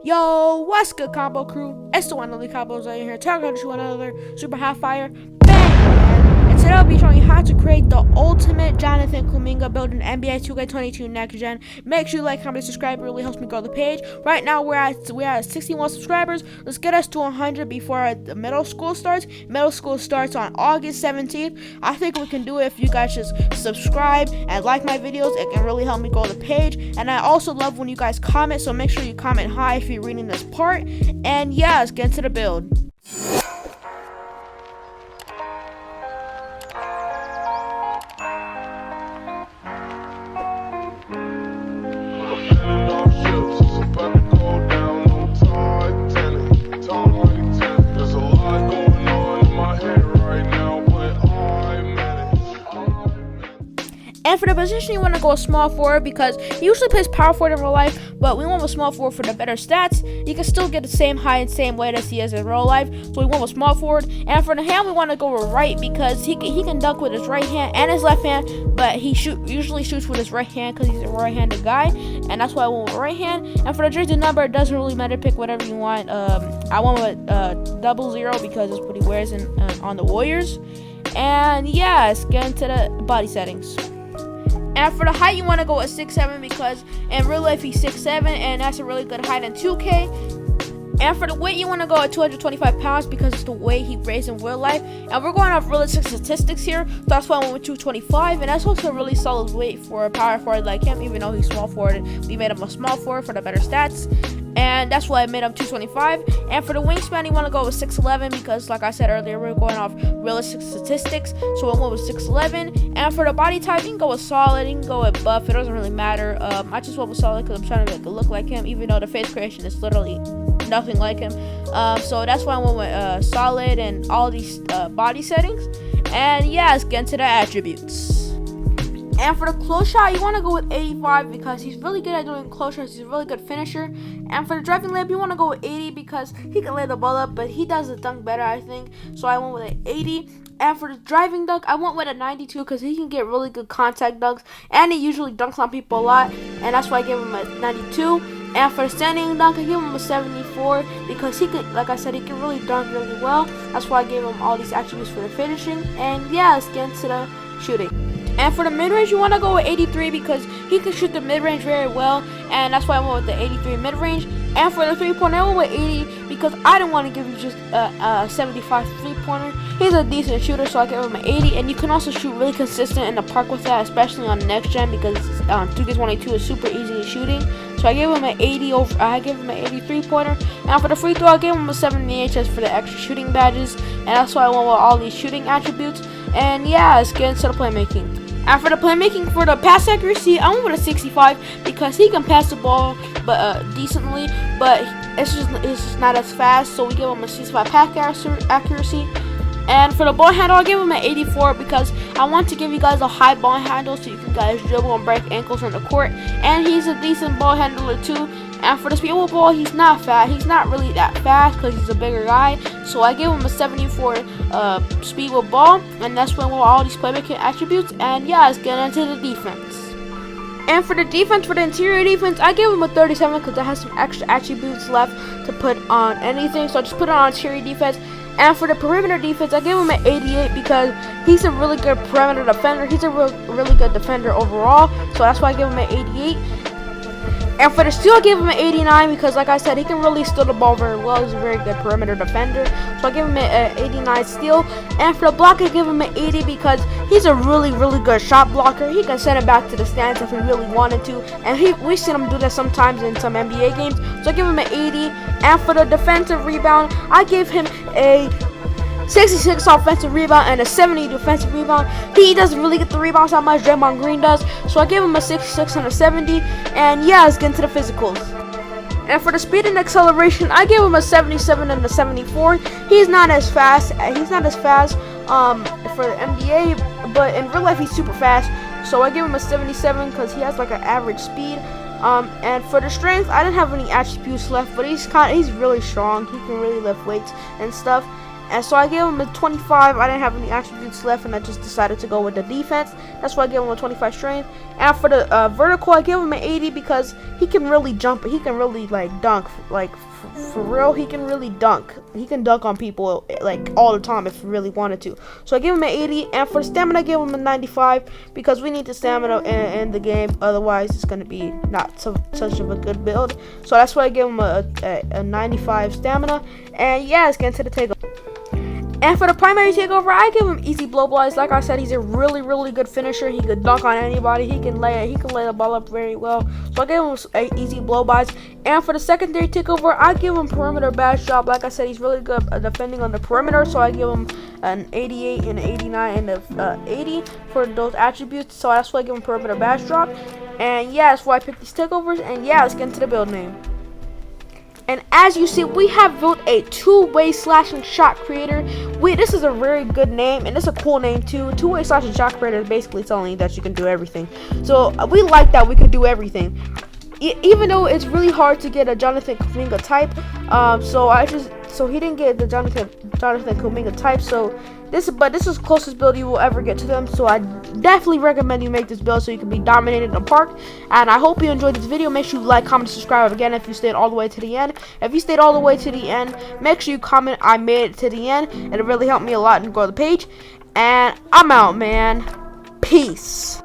Yo, what's good, combo crew? It's the one and only combos right here. Takeovers to another super hot fire. Bang! And today I'll be showing you how to create the ultimate Jonathan Kuminga build in NBA 2K22 next gen. Make sure you like, comment, subscribe. It really helps me grow the page. Right now we're at 61 subscribers. Let's get us to 100 before the middle school starts. Middle school starts on August 17th. I think we can do it if you guys just subscribe and like my videos. It can really help me grow the page. And I also love when you guys comment, so make sure you comment hi if you're reading this part. And yeah, let's get into the build. And for the position, you want to go a small forward because he usually plays power forward in real life, but we want a small forward for the better stats. You can still get the same height and same weight as he is in real life, so we want a small forward. And for the hand, we want to go with right because he can dunk with his right hand and his left hand, but he usually shoots with his right hand because he's a right-handed guy, and that's why I went with right hand. And for the jersey number, it doesn't really matter. Pick whatever you want. I went with 00 because it's what he wears on the Warriors. And yeah, let's get into the body settings. And for the height, you want to go at 6'7" because in real life he's 6'7", and that's a really good height in 2K. And for the weight, you want to go at 225 pounds because it's the weight he weighs in real life. And we're going off realistic statistics here, so that's why I went with 225. And that's also a really solid weight for a power forward like him, even though he's small forward. We made him a small forward for the better stats. And that's why I made him 225. And for the wingspan, you want to go with 6'11" because, like I said earlier, we're going off realistic statistics. So I went with 6'11". And for the body type, you can go with solid, you can go with buff. It doesn't really matter. I just went with solid because I'm trying to make it look like him, even though the face creation is literally nothing like him. So that's why I went with solid and all these body settings. And yeah, let's get into the attributes. And for the close shot, you want to go with 85 because he's really good at doing close shots. He's a really good finisher. And for the driving layup, you want to go with 80 because he can lay the ball up, but he does the dunk better, I think. So I went with an 80. And for the driving dunk, I went with a 92 because he can get really good contact dunks. And he usually dunks on people a lot. And that's why I gave him a 92. And for the standing dunk, I gave him a 74 because he could, like I said, he can really dunk really well. That's why I gave him all these attributes for the finishing. And yeah, let's get into the shooting. And for the mid-range, you want to go with 83 because he can shoot the mid-range very well, and that's why I went with the 83 mid-range. And for the three-pointer, I went with 80 because I didn't want to give you just a 75 three-pointer. He's a decent shooter, so I gave him an 80. And you can also shoot really consistent in the park with that, especially on next gen because 2K22 is super easy in shooting. So I gave him an 80 I gave him an 83 pointer. And for the free throw, I gave him a 70 HS for the extra shooting badges, and that's why I went with all these shooting attributes. And yeah, let's get into the playmaking. And for the playmaking, for the pass accuracy, I went with a 65 because he can pass the ball decently, but it's just not as fast. So we give him a 65 pass accuracy. And for the ball handle, I gave him an 84 because I want to give you guys a high ball handle so you can guys dribble and break ankles on the court. And he's a decent ball handler too. And for the speed with ball, he's not fast. He's not really that fast because he's a bigger guy. So I gave him a 74 speed with ball. And that's when we're all these playmaking attributes. And yeah, let's get into the defense. And for the defense, for the interior defense, I gave him a 37 because I have some extra attributes left to put on anything. So I just put it on interior defense. And for the perimeter defense, I gave him an 88 because he's a really good perimeter defender. He's a really good defender overall. So that's why I gave him an 88. And for the steal, I gave him an 89 because, like I said, he can really steal the ball very well. He's a very good perimeter defender. So I gave him an 89 steal. And for the block, I gave him an 80 because he's a really good shot blocker. He can send it back to the stands if he really wanted to. And we've seen him do that sometimes in some NBA games. So I gave him an 80. And for the defensive rebound, I gave him a 66 offensive rebound and a 70 defensive rebound. He doesn't really get the rebounds that much. Draymond Green does. So I gave him a 66 and a 70. And yeah, let's get into the physicals. And for the speed and acceleration, I gave him a 77 and a 74. He's not as fast. For the NBA, but in real life he's super fast. So I gave him a 77 because he has like an average speed. And for the strength, I didn't have any attributes left, but he's really strong. He can really lift weights and stuff. And so I gave him a 25. I didn't have any attributes left, and I just decided to go with the defense. That's why I gave him a 25 strength. And for the vertical, I gave him an 80 because he can really jump. He can really like dunk. Like for real, he can really dunk. He can dunk on people like all the time if he really wanted to. So I gave him an 80. And for the stamina, I gave him a 95 because we need the stamina in the game. Otherwise, it's gonna be not such of a good build. So that's why I gave him a 95 stamina. And yeah, let's get into the takeover. And for the primary takeover, I give him easy blow bys. Like I said, he's a really good finisher. He could dunk on anybody. He can lay the ball up very well. So I gave him easy blow bys. And for the secondary takeover, I give him perimeter badge drop. Like I said, he's really good defending on the perimeter. So I give him an 88 and an 89 and a 80 for those attributes. So that's why I give him perimeter badge drop. And yeah, that's why I picked these takeovers. And yeah, let's get into the build name. And as you see, we have built a two-way slashing shot creator. This is a very good name, and it's a cool name too. Two-way slashing shot creator is basically telling you that you can do everything. So we like that we can do everything. Even though it's really hard to get a Jonathan Kuminga type, so he didn't get the Jonathan Kuminga type. So this is the closest build you will ever get to them. So I definitely recommend you make this build so you can be dominated in the park. And I hope you enjoyed this video. Make sure you like, comment, subscribe again if you stayed all the way to the end. If you stayed all the way to the end, make sure you comment I made it to the end. It'll really help me a lot and grow the page. And I'm out, man. Peace.